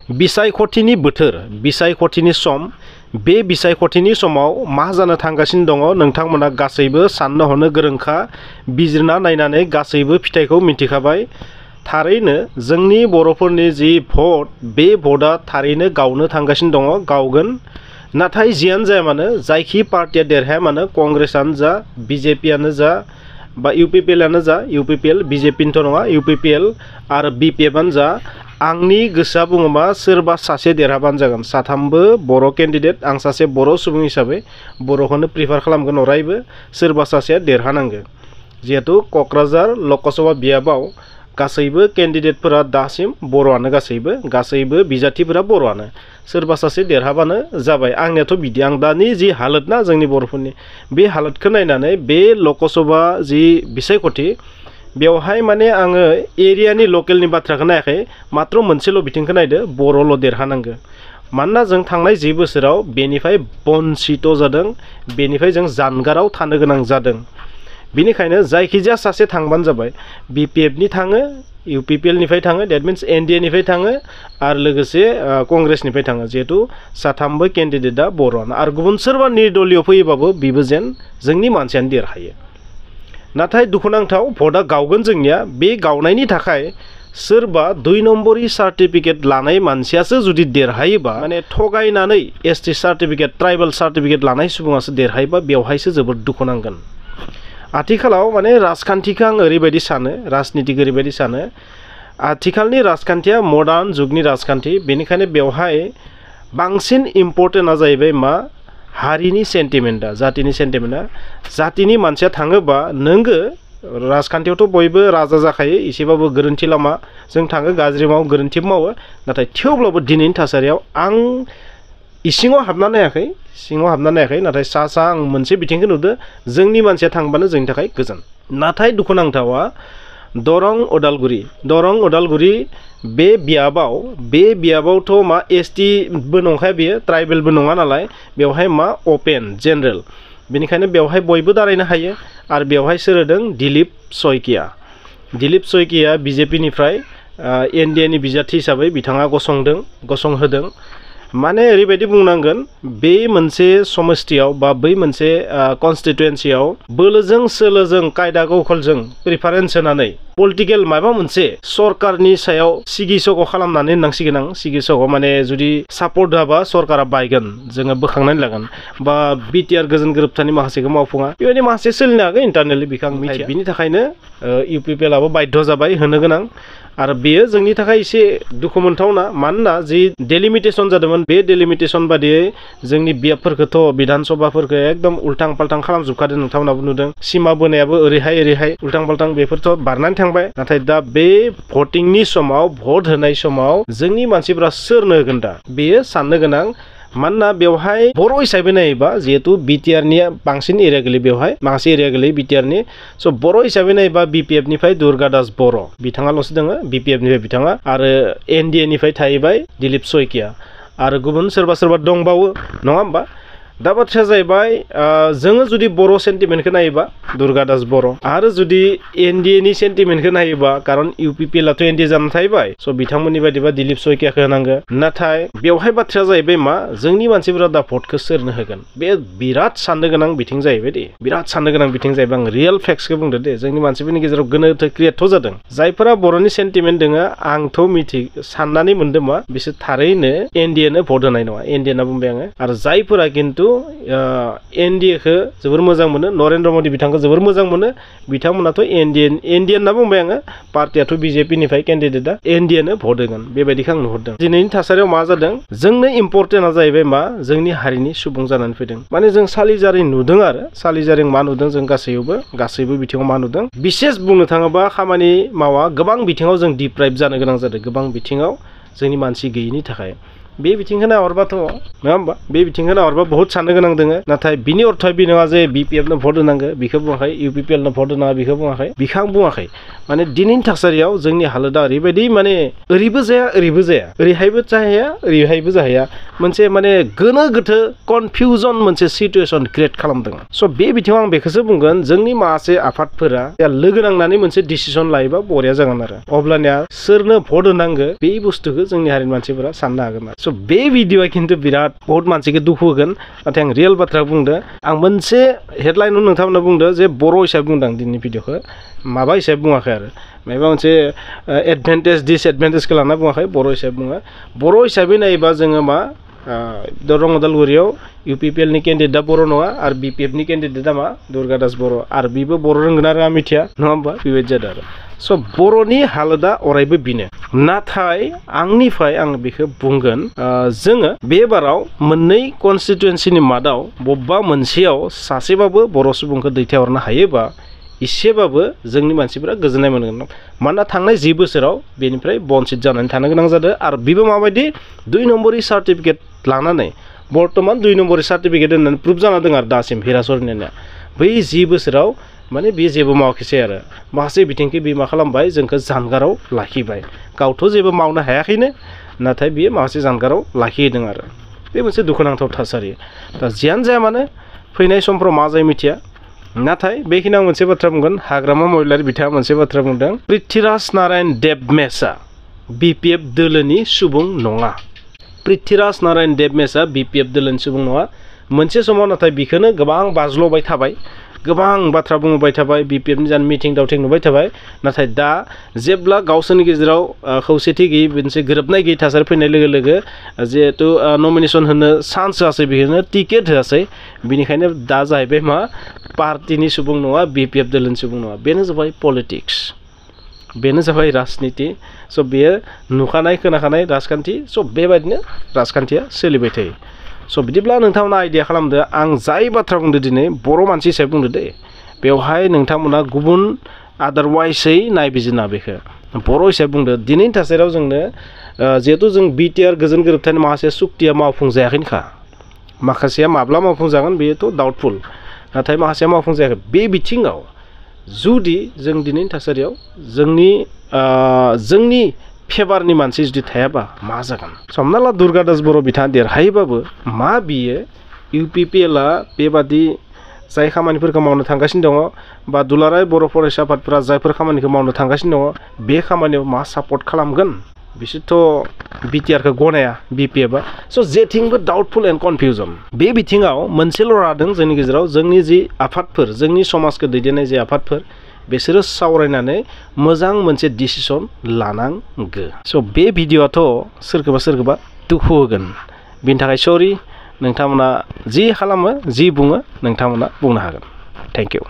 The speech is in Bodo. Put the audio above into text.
बिसायख'थिनि बोथोर बिसायख'थिनि सम बे बिसायख'थिनि समाव मा जानो थांगासिनो दङ नोंथांमोना गासैबो साननो हनो गोरोंखा बिजिरना नायनानै गासैबो फिथाइखौ मिथिखाबाय थारैनो जोंनि बर'फोरनि जि भट बे भटआ थारैनो गावनो थांगासिनो दङ गावगोन नाथाय जियानो जाया मानो जायखि पार्टिया देरहाया मानो कंग्रेसआनो जा बिजेपियानो जा बा इउपिपिएलआनो जा इउपिपिएल बिजेपिनिथ' नङा इउपिपिएल आरो बिपिएफआनो जा आंनि गोसोआ बुङोबा सोरबा सासे देरहाबानो जागोन साथामबो बर' केन्डिडेट आं सासे बर' सुबुं हिसाबै बर'खौनो प्रिफार खालामगोन अरायबो सोरबा सासेया देरहानांगो जिहेतु क'क्राझार लकसभा बियाबाव गासैबो केन्डिडेटफोरा दासिम बर'आनो गासैबो बिजाथिफोरा बर'आनो सोरबा सासे देरहाबानो जाबाय आंनियाथ' बिदि आं दानि जि हालोद ना जोंनि बर'फोरनि बे हालोदखौ नायनानै बे लकसभा जि बिसायख'थि बेवहाय माने आङो एरियानि लकेलनि बाथ्राखौ नायाखै मात्र मोनसेल' बिथिंखौ नायदो बर'ल' देरहानांगो मानोना जों थांनाय 10 बोसोराव बेनिफ्राय बन्सित जादों बेनिफ्राय जों जानगाराव थानो गोनां जादों बेनिखायनो जायखिजाया सासे थांबानो जाबाय बिपिएफनि थाङो इउपिपिएलनिफ्राय थाङो डेट मिन्स एनडिएनिफ्राय थाङो आरो लोगोसे कंग्रेसनिफ्राय थाङो जिहेतु साथामबो केन्डिडेटआ बर'आनो आरो गुबुन सोरबा निर्दलीय फैयोबाबो बिबो जेन जोंनि मानसियानो देरहायो नाथाय दुखुनांथाव भटआ गावगोन जोंनिया बे गावनायनि थाखाय सोरबा 2 नम्बरनि सार्टिफिकेट लानाय मानसियासो जुदि देरहायोबा माने थगायनानै एसटि सार्टिफिकेट ट्राइबेल सार्टिफिकेट लानाय सुबुङासो देरहायोबा बेवहायसो जोबोद दुखु नांगोन आथिखालाव माने राजखान्थिखौ आं ओरैबायदि सानो राजनितिखौ ओरैबायदि सानो आथिखालनि राजखान्थिया मडार्न जुगनि राजखान्थि बेनिखायनो बेवहाय बांसिन इम्पर्टेन्टआ जाहैबाय मा हारिनि सेन्टिमेन्टआ जातिनि सेन्टिमेन्टआ जातिनि मानसिया थाङोबा नोंगो राजखान्थियावथ' बयबो राजा जाखायो एसेबाबो गोरोन्थि लामा जों थाङो गाज्रि मावो गोरोन्थि मावो नाथाय थेवब्लाबो दिनैनि थासारियाव आं इसिङाव हाबना नायाखै नाथाय सा आं मोनसे बिथिंखौ नुदो जोंनि मानसिया थांबानो जोंनि थाखाय गोजोन नाथाय दुखुनांथावा दरं उदालगुरि बे बियाबावथ' मा एसटिबो नंखाया बेयो ट्राइबेलबो नङा नालाय बेवहाय मा अपेन जेनेरेल बेनिखायनो बेवहाय बयबो दारायनो हायो आरो बेवहाय सोर होदों दिलीप सयकिया बिजेपिनिफ्राय एनडिएनि बिजाथि हिसाबै बिथाङा गसंहोदों माने ओरैबायदि बुंनांगोन बे मोनसे समस्थियाव बा बै मोनसे कन्स्टिटुएन्सियाव बोलोजों सोलोजों कायदा कौशलजों प्रिफारेन्स होनानै पलिटिकेल माबा मोनसे सरकारनि सायाव सिगिसग' खालामनानै होननांसिगोन आं सिगिसग' माने जुदि सापर्ट होआबा सरकारा बायगोन जोङो बोखांनानै लागोन बा बिटिआर गोजोन गोरोबथानि माखासेखौ मावफुङा बेबायदि माखासे सोलिनो हागोन इन्टारनेलि बेखौ आं मिथिया बिनि थाखायनो इउपिपिएलआबो बाध्य जाबाय होनो गोनां आरो बेयो जोंनि थाखाय एसे दुखु मोनथावना मानोना जि डेलिमिटेसन जादोंमोन बे डेलिमिटेसन बादियै जोंनि बियाबफोरखौथ' बिधान सभाफोरखौ एकदम उल्टां फाल्टां खालामजोबखादों नोंथांमोनाबो नुदों सिमा बोनायाबो ओरैहाय उल्टां फाल्टां बेफोरथ' बारनानै थांबाय नाथाय दा बे भटिंनि समाव भट होनाय समाव जोंनि मानसिफ्रा सोरनो होगोन दा बेयो साननो गोनां मानोना बेवहाय बर' हिसाबै नायोबा जिहेतु बिटिआरनिया बांसिन एरिया गोलैयो बेवहाय माखासे एरिया गोलैयो बिटिआरनि स' बर' हिसाबै नायोबा बिपिएफनिफ्राय दुर्गा दास बर' बिथाङाल'सो दङ बिपिएफनिफ्राय बिथाङा आरो एनडिएनिफ्राय थाहैबाय दिलीप सयकिया आरो गुबुन सोरबा दंबावो नङा होमबा दा बाथ्राया जाहैबाय जोङो जुदि बर' सेन्टिमेन्टखौ नायोबा दुर्गा दास बर' आरो जुदि एनडिएनि सेन्टिमेन्टखौ नायोबा कारण इउपिपिएलआथ' एनडिए जानानै थाहैबाय स' बिथांमोननि बायदिबा दिलीप सयकियाखौ होनांगो नाथाय बेवहाय बाथ्राया जाहैबाय मा जोंनि मानसिफोरा दा भटखौ सोरनो होगोन बे बिराद साननो गोनां बिथिं जाहैबाय दे बिराद साननो गोनां बिथिं जाहैबाय आं रियेल फेक्ट्सखौ बुंदो दे जोंनि मानसिफोरनि गेजेराव गोनोथो क्रिएटथ' जादों जायफोरा बर'नि सेन्टिमेन्ट दोङो आंथ' साननानै मोनदों मा बिसोर थारैनो एनडिएनो भट होनाय नङा एनडिए होनना बुंबाय आङो आरो जायफोरा खिन्थु एनडिएखौ जोबोर मोजां मोनो नरेन्द्र मदि बिथांखौ जोबोर मोजां मोनो बिथांमोनाथ' एनडिए होनना बुंबाय आङो पार्टियाथ' बिजेपिनिफ्राय केन्डिडेटआ एनडिएनो भट होगोन बेबायदिखौ आं नुहुरदों दिनैनि थासारियाव मा जादों जोंनो इम्पर्टेन्टआ जाहैबाय मा जोंनि हारिनि सुबुं जानानै फैदों माने जों सालिजारि नुदों आरो सालिजारि मा नुदों जों गासैबो बिथिङाव मा नुदों बिसेस बुंनो थाङोबा खामानि मावा गोबां बिथिङाव जों डिप्राइभ जानो गोनां जादों गोबां बिथिङाव जोंनि मानसि गैयिनि थाखाय बे बिथिंखौ नाहरबाथ' नङा होमबा बे बिथिंखौ नाहरबा बहुत साननो गोनां दङ नाथाय बिनि अर्थआ बे नङा जे BPF नो भट होनांगौ बेखौ बुङाखै UPPL नो भट होनाङा बेखौ बुङाखै बिखौ आं बुङाखै माने दिनैनि थासारियाव जोंनि हालोदा ओरैबायदि माने ओरैबो जाया ओरैहायबो जाहैया ओरैहायबो जाहैया मोनसे माने गोनो गोथो कनफिउजन मोनसे सिचुएसन क्रिएट खालामदों स' बे बिथिङाव आं बेखौसो बुंगोन जोंनि माखासे आफादफोरा लोगो नांनानै मोनसे डिसिसन लायोबा बरिया जागोन आरो अब्लानिया सोरनो भट होनांगौ बे बुस्थुखौ जोंनि हारिनि मानसिफोरा साननो हागोन आरो स' बे भिडिअआ खिन्थु बिराद बहुत मानसिखौ दुखु होगोन नाथाय आं रियेल बाथ्रा बुंदों आं मोनसे हेडलाइनाव नोंथांमोननो बुंदों जे बर' हिसाबै बुंदों दिनैनि भिडिअखौ माबा हिसाबै बुङाखै आरो माबा मोनसे एडभान्टेज डिसएडभान्टेजखौ लाना बुङाखै बर' हिसाबै बुङो बर' हिसाबै नायोबा जोङो मा दरं उदालगुरियाव UPPL नि केन्डिडेटआ बर' नङा आरो BPF नि केन्डिडेटआ मा दुर्गा दास बर' आरो बिबो बर' रोंगोन आरो आं मिथिया नङा होमबा बेबायदि जादों आरो स' बर'नि हालोदा अरायबो बेनो नाथाय आंनिफ्राय आं बेखौ बुंगोन जोङो बे बाराव मोननै कनस्टिटुवेन्सिनि मादाव बबेबा मोनसेयाव सासेबाबो बर' सुबुंखौ दैथायहरनो हायोबा इसेबाबो जोंनि मानसिफोरा गोजोननाय मोनगोन मानोना थांनाय 10 बोसोराव बेनिफ्राय बन्सित जानानै थानो गोनां जादों आरो बिबो माबायदि 2 नम्बरनि सार्टिफिकेट लानानै बर्तमान 2 नम्बरनि सार्टिफिकेट होननानै प्रुफ जाना दं आरो दासिम हिरासरनिया बै 10 बोसोराव माने बे जेबो मावाखैसै आरो माखासे बिथिंखौ बे मा खालामबाय जोंखौ जानगाराव लाखिबाय गावथ' जेबो मावनो हायाखैनो नाथाय बियो माखासे जानगाराव लाखिहोदों आरो बे मोनसे दुखुनांथाव थासारि दा जियानो जाया मानो फैनाय समफ्राव मा जायो मिथिया नाथाय बेखिनियाव मोनसे बाथ्रा बुंगोन हाग्रामा महिलारि बिथाङा मोनसे बाथ्रा बुंदों पृथ्वीराज नारायण देबमेसआ BPF दोलोनि सुबुं नङा पृथ्वीराज नारायण देबमेसआ BPF दोलोनि सुबुं नङा मोनसे समाव नाथाय बिखौनो गोबां बाज्ल'बाय थाबाय गोबां बाथ्रा बुंबाय थाबाय BPF नि जान मिटिं दावथिं नुबाय थाबाय नाथाय दा जेब्ला गावसोरनि गेजेराव खौसेथि गैयै मोनसे गोरोबनाय गैयै थासारि फैनाय लोगो लोगो जिहेतु नमिनेसन होनो चान्स होआसै बिखौनो टिकेट होआसै बिनिखायनो दा जाहैबाय मा पार्टिनि सुबुं नङा BPF दोलोनि सुबुं नङा बेनो जाबाय पलिटिक्स बेनो जाबाय राजनिति स' बेयो नुखानाय खोनाखानाय राजखान्थि स' बेबायदिनो राजखान्थिया सोलिबाय थायो स' बिदिब्ला नोंथांमोना आइडिया खालामदो आं जाय बाथ्रा बुंदो दिनै बर' मानसि हिसाबै बुंदो दे बेवहाय नोंथांमोना गुबुन आदारवाइसै नायबिजिरना बेखौ बर' हिसाबै बुंदो दिनैनि थासारियाव जोंनो जिहेतु जों BTR गोजोन गोरोबथायनि माखासे सुक्तिया मावफुंजायाखैनोखा माखासेया माब्ला मावफुंजागोन बेथ' डाउटफुल नाथाय माखासेया मावफुंजायाखै बे बिथिङाव जुदि जों दिनैनि थासारियाव जोंनि फेभारनि मानसि जुदि थायाबा मा जागोन हमना ला दुर्गा दास बर' बिथाङा देरहायोबाबो मा बियो UPPLआ बेबादि जाय खामानिफोरखौ मावनो थांगासिनो दङ बा दुलाराय बर' फरायसा आफादफोरा जायफोर खामानिखौ मावनो थांगासिनो दङ बे खामानियाव मा सापर्ट खालामगोन बिसोरथ' BTRखौ गनाया BPFआ स' जेथिंबो डाउटफुल एन्ड कनफिउजन बे बिथिङाव मोनसेल' रादों जोंनि गेजेराव जोंनि जि आफादफोर जोंनि समाजखौ दैदेननाय जे आफादफोर बिसोरो सावरायनानै मोजां मोनसे डिसिसन लानांगो स' बे भिडिअआथ' सोरखौबा दुखु होगोन बिनि थाखाय सरि नोंथांमोना जि खालामो जि बुङो नोंथांमोना बुंनो हागोन थेंक इउ